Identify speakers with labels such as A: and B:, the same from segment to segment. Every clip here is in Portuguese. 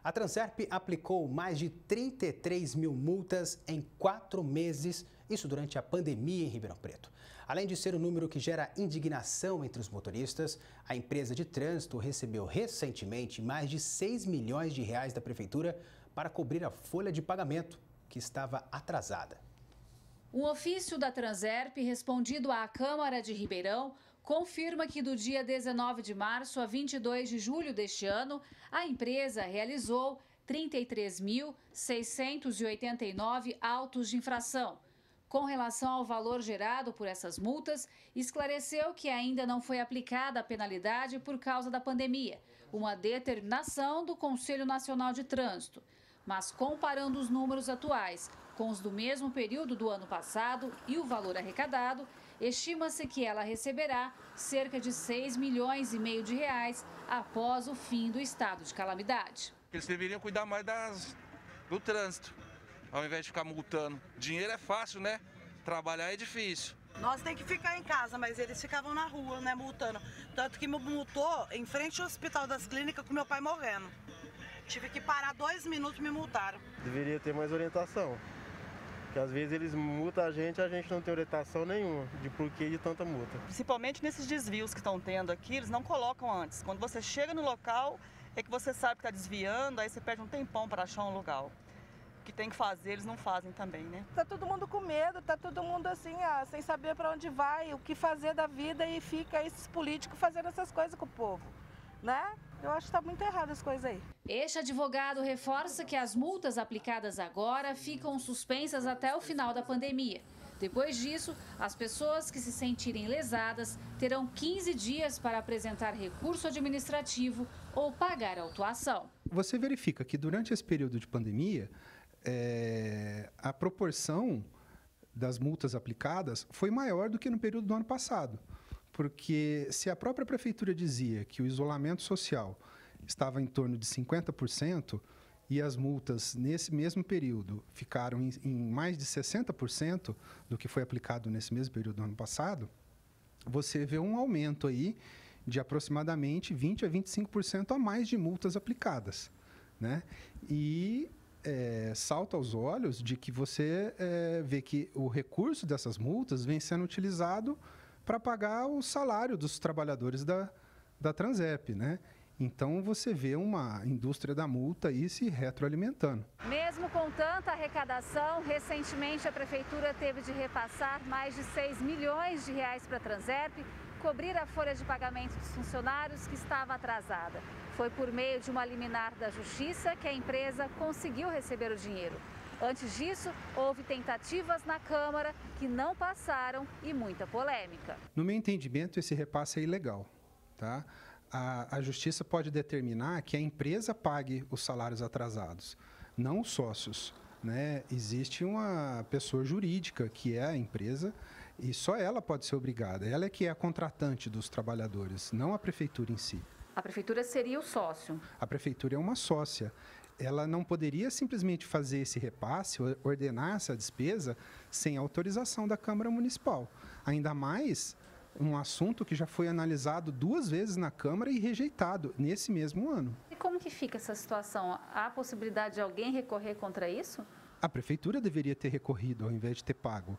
A: A Transerp aplicou mais de 33 mil multas em 4 meses, isso durante a pandemia em Ribeirão Preto. Além de ser um número que gera indignação entre os motoristas, a empresa de trânsito recebeu recentemente mais de 6 milhões de reais da prefeitura para cobrir a folha de pagamento, que estava atrasada.
B: Um ofício da Transerp respondido à Câmara de Ribeirão confirma que do dia 19 de março a 22 de julho deste ano, a empresa realizou 33.689 autos de infração. Com relação ao valor gerado por essas multas, esclareceu que ainda não foi aplicada a penalidade por causa da pandemia, uma determinação do Conselho Nacional de Trânsito. Mas comparando os números atuais com os do mesmo período do ano passado e o valor arrecadado, estima-se que ela receberá cerca de 6 milhões e meio de reais após o fim do estado de calamidade.
C: Eles deveriam cuidar mais do trânsito, ao invés de ficar multando. Dinheiro é fácil, né? Trabalhar é difícil.
D: Nós tem que ficar em casa, mas eles ficavam na rua, né, multando. Tanto que me multou em frente ao Hospital das Clínicas com meu pai morrendo. Tive que parar 2 minutos e me multaram.
E: Deveria ter mais orientação. Porque às vezes eles multam a gente não tem orientação nenhuma de porquê de tanta multa.
F: Principalmente nesses desvios que estão tendo aqui, eles não colocam antes. Quando você chega no local, é que você sabe que está desviando, aí você perde um tempão para achar um lugar. O que tem que fazer, eles não fazem também, né?
G: Tá todo mundo com medo, tá todo mundo assim, sem saber para onde vai, o que fazer da vida e fica esses políticos fazendo essas coisas com o povo, né? Eu acho que está muito errado as coisas aí.
B: Este advogado reforça que as multas aplicadas agora ficam suspensas até o final da pandemia. Depois disso, as pessoas que se sentirem lesadas terão 15 dias para apresentar recurso administrativo ou pagar a autuação.
H: Você verifica que durante esse período de pandemia, a proporção das multas aplicadas foi maior do que no período do ano passado. Porque se a própria prefeitura dizia que o isolamento social estava em torno de 50% e as multas nesse mesmo período ficaram em mais de 60% do que foi aplicado nesse mesmo período do ano passado, você vê um aumento aí de aproximadamente 20% a 25% a mais de multas aplicadas, né? E salta aos olhos de que você vê que o recurso dessas multas vem sendo utilizado para pagar o salário dos trabalhadores da Transerp, né? Então você vê uma indústria da multa aí se retroalimentando.
B: Mesmo com tanta arrecadação, recentemente a prefeitura teve de repassar mais de 6 milhões de reais para a Transerp, cobrir a folha de pagamento dos funcionários que estava atrasada. Foi por meio de uma liminar da Justiça que a empresa conseguiu receber o dinheiro. Antes disso, houve tentativas na Câmara que não passaram e muita polêmica.
H: No meu entendimento, esse repasse é ilegal, tá? A Justiça pode determinar que a empresa pague os salários atrasados, não os sócios, né? Existe uma pessoa jurídica que é a empresa e só ela pode ser obrigada. Ela é que é a contratante dos trabalhadores, não a prefeitura em si.
B: A prefeitura seria o sócio?
H: A prefeitura é uma sócia. Ela não poderia simplesmente fazer esse repasse, ordenar essa despesa, sem autorização da Câmara Municipal. Ainda mais um assunto que já foi analisado 2 vezes na Câmara e rejeitado nesse mesmo ano.
B: E como que fica essa situação? Há a possibilidade de alguém recorrer contra isso?
H: A Prefeitura deveria ter recorrido ao invés de ter pago,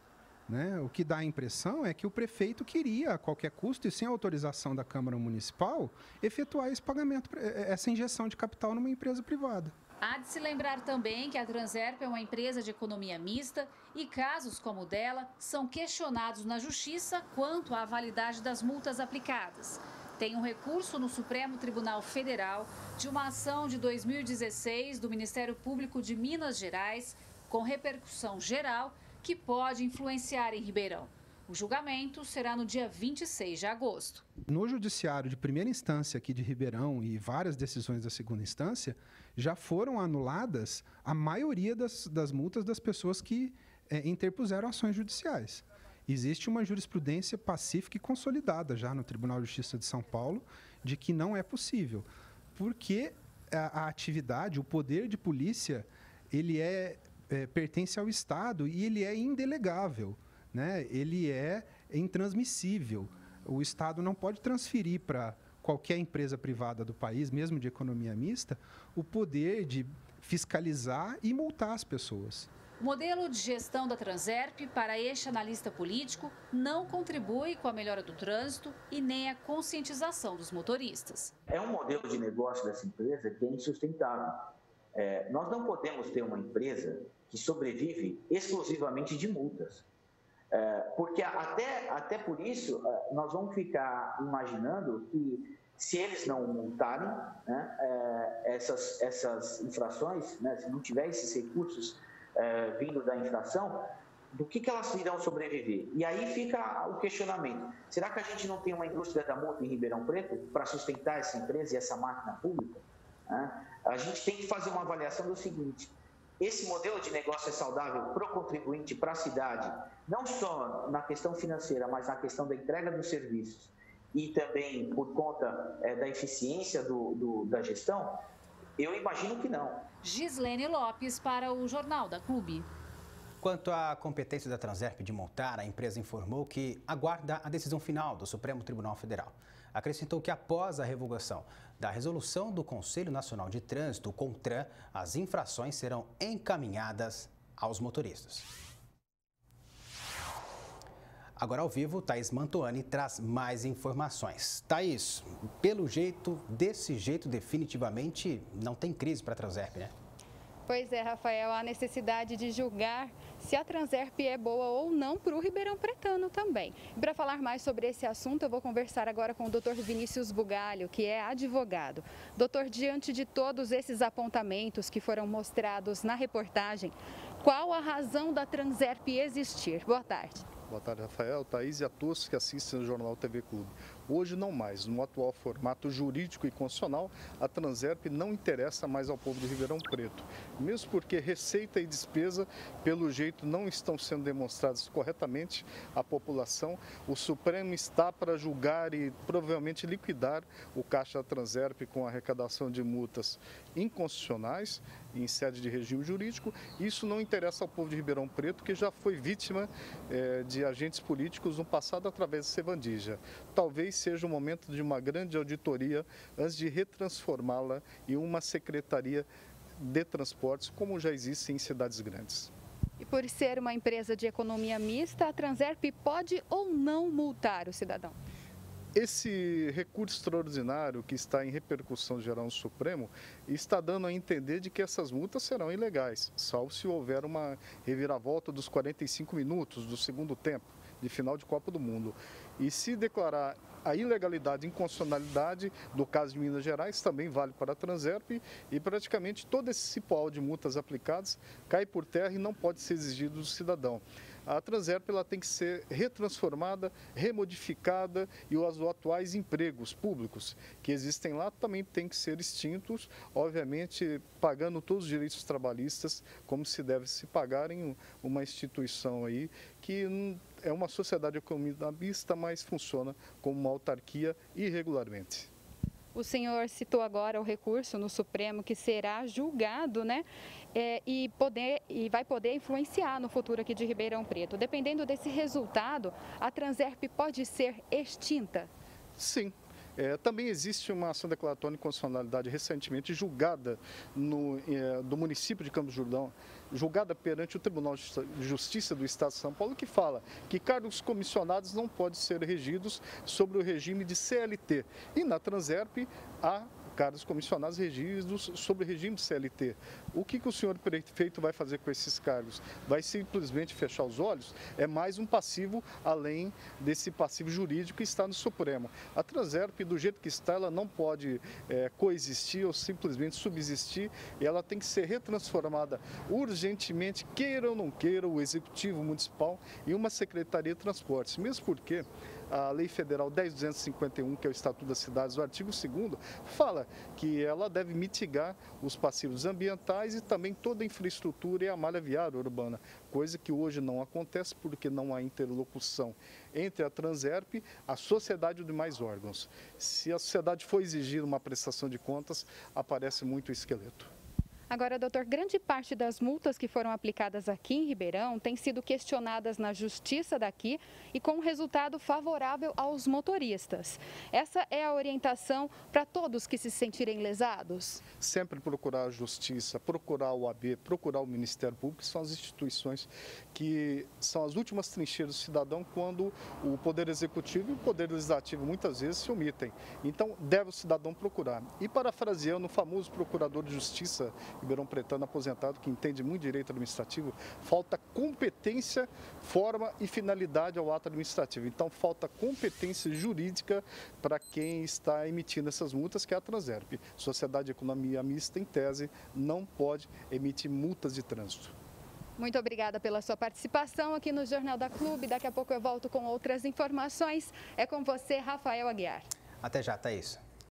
H: né? O que dá a impressão é que o prefeito queria, a qualquer custo e sem autorização da Câmara Municipal, efetuar esse pagamento, essa injeção de capital numa empresa privada.
B: Há de se lembrar também que a Transerp é uma empresa de economia mista e casos como o dela são questionados na Justiça quanto à validade das multas aplicadas. Tem um recurso no Supremo Tribunal Federal de uma ação de 2016 do Ministério Público de Minas Gerais, com repercussão geral, que pode influenciar em Ribeirão. O julgamento será no dia 26 de agosto.
H: No judiciário de primeira instância aqui de Ribeirão e várias decisões da segunda instância, já foram anuladas a maioria das multas das pessoas que interpuseram ações judiciais. Existe uma jurisprudência pacífica e consolidada já no Tribunal de Justiça de São Paulo de que não é possível, porque a atividade, o poder de polícia, ele pertence ao Estado e ele é indelegável, né? Ele é intransmissível. O Estado não pode transferir para qualquer empresa privada do país, mesmo de economia mista, o poder de fiscalizar e multar as pessoas.
B: O modelo de gestão da Transerp, para este analista político, não contribui com a melhora do trânsito e nem a conscientização dos motoristas.
I: É um modelo de negócio dessa empresa que é insustentável. Nós não podemos ter uma empresa que sobrevive exclusivamente de multas. Porque até por isso, nós vamos ficar imaginando que se eles não multarem, né, essas infrações, né, se não tiver esses recursos vindo da infração, do que elas irão sobreviver? E aí fica o questionamento. Será que a gente não tem uma indústria da multa em Ribeirão Preto para sustentar essa empresa e essa máquina pública? A gente tem que fazer uma avaliação do seguinte: esse modelo de negócio é saudável para o contribuinte, para a cidade, não só na questão financeira, mas na questão da entrega dos serviços e também por conta da eficiência da gestão? Eu imagino que não.
B: Gislene Lopes para o Jornal da Clube.
A: Quanto à competência da Transerp de multar, a empresa informou que aguarda a decisão final do Supremo Tribunal Federal. Acrescentou que após a revogação da resolução do Conselho Nacional de Trânsito, o CONTRAN, as infrações serão encaminhadas aos motoristas. Agora ao vivo, Thaís Mantuani traz mais informações. Thaís, desse jeito, definitivamente não tem crise para a Transerp, né?
J: Pois é, Rafael, há necessidade de julgar se a Transerp é boa ou não para o Ribeirão Pretano também. E para falar mais sobre esse assunto, eu vou conversar agora com o Dr. Vinícius Bugalho, que é advogado. Doutor, diante de todos esses apontamentos que foram mostrados na reportagem, qual a razão da Transerp existir? Boa tarde.
K: Boa tarde, Rafael, Thaís e a todos que assistem o Jornal TV Clube. Hoje não mais, no atual formato jurídico e constitucional, a Transerp não interessa mais ao povo do Ribeirão Preto. Mesmo porque receita e despesa, pelo jeito, não estão sendo demonstradas corretamente à população, o Supremo está para julgar e provavelmente liquidar o caixa da Transerp com arrecadação de multas inconstitucionais em sede de regime jurídico. Isso não interessa ao povo de Ribeirão Preto, que já foi vítima de agentes políticos no passado através da Sevandija. Talvez seja o momento de uma grande auditoria antes de retransformá-la em uma secretaria de transportes, como já existe em cidades grandes.
J: E por ser uma empresa de economia mista, a Transerp pode ou não multar o cidadão?
K: Esse recurso extraordinário que está em repercussão geral no Supremo está dando a entender de que essas multas serão ilegais, salvo se houver uma reviravolta dos 45 minutos do segundo tempo de final de Copa do Mundo. E se declarar a ilegalidade e inconstitucionalidade do caso de Minas Gerais, também vale para a Transerp, e praticamente todo esse cipoal de multas aplicadas cai por terra e não pode ser exigido do cidadão. A Transerp ela tem que ser retransformada, remodificada, e os atuais empregos públicos que existem lá também têm que ser extintos, obviamente pagando todos os direitos trabalhistas como se deve se pagar em uma instituição aí que é uma sociedade economista, mas funciona como uma autarquia irregularmente.
J: O senhor citou agora o recurso no Supremo que será julgado, né? E vai poder influenciar no futuro aqui de Ribeirão Preto. Dependendo desse resultado, a Transerp pode ser extinta?
K: Sim. Também existe uma ação declaratória de inconstitucionalidade recentemente julgada do município de Campos do Jordão, julgada perante o Tribunal de Justiça do Estado de São Paulo, que fala que cargos comissionados não podem ser regidos sobre o regime de CLT. E na Transerp há cargos comissionados regidos sobre o regime de CLT. O que o senhor prefeito vai fazer com esses cargos? Vai simplesmente fechar os olhos? É mais um passivo além desse passivo jurídico que está no Supremo. A Transerp, do jeito que está, ela não pode coexistir ou simplesmente subsistir, e ela tem que ser retransformada urgentemente, queira ou não queira, o Executivo Municipal em uma Secretaria de Transportes, mesmo porque a Lei Federal 10.251, que é o Estatuto das Cidades, o artigo 2º, fala que ela deve mitigar os passivos ambientais e também toda a infraestrutura e a malha viária urbana, coisa que hoje não acontece porque não há interlocução entre a Transerp, a sociedade e os demais órgãos. Se a sociedade for exigir uma prestação de contas, aparece muito o esqueleto.
J: Agora, doutor, grande parte das multas que foram aplicadas aqui em Ribeirão têm sido questionadas na justiça daqui e com resultado favorável aos motoristas. Essa é a orientação para todos que se sentirem lesados?
K: Sempre procurar a justiça, procurar a OAB, procurar o Ministério Público, que são as instituições que são as últimas trincheiras do cidadão quando o Poder Executivo e o Poder Legislativo muitas vezes se omitem. Então, deve o cidadão procurar. E parafraseando o famoso procurador de justiça ribeirão-pretano aposentado, que entende muito direito administrativo, falta competência, forma e finalidade ao ato administrativo. Então, falta competência jurídica para quem está emitindo essas multas, que é a Transerp. Sociedade de Economia Mista, em tese, não pode emitir multas de trânsito.
J: Muito obrigada pela sua participação aqui no Jornal da Clube. Daqui a pouco eu volto com outras informações. É com você, Rafael Aguiar.
A: Até já, Thaís.